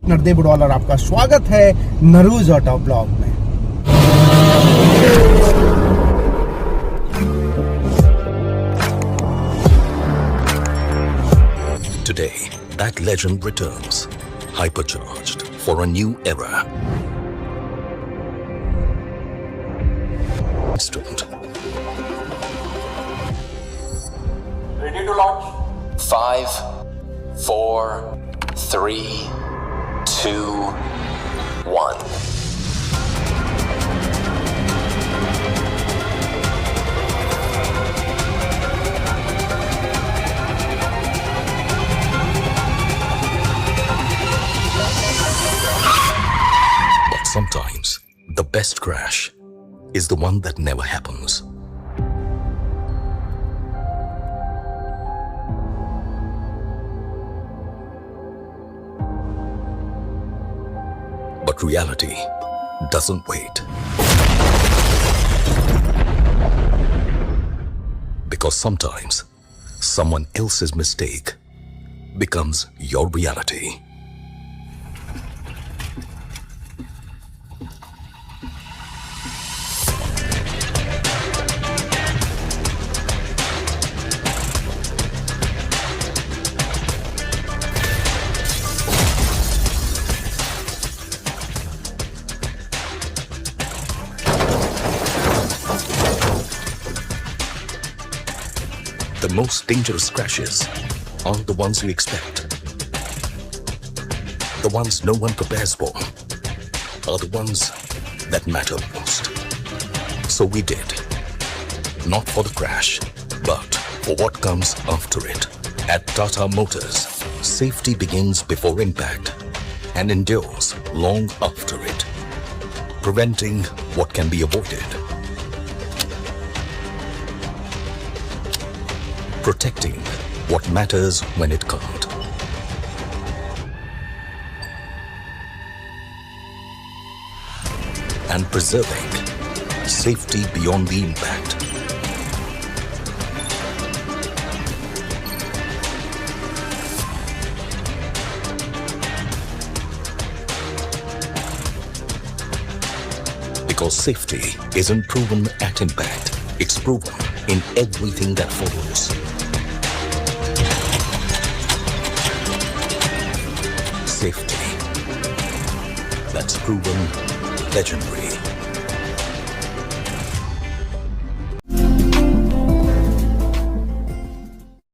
नरदेव बुडवाल और आपका स्वागत है नरूज ऑटो ब्लॉग में। Today, that legend returns, hypercharged for a new era. Instant. Ready to launch? 5, 4, 3, 2, 1. But sometimes, the best crash is the one that never happens. But reality doesn't wait. Because sometimes, someone else's mistake becomes your reality. The most dangerous crashes aren't the ones you expect. The ones no one prepares for are the ones that matter most. So we did. Not for the crash, but for what comes after it. At Tata Motors, safety begins before impact and endures long after it, preventing what can be avoided, protecting what matters when it can't. And preserving safety beyond the impact. Because safety isn't proven at impact, it's proven in everything that follows. Safety that's proven legendary.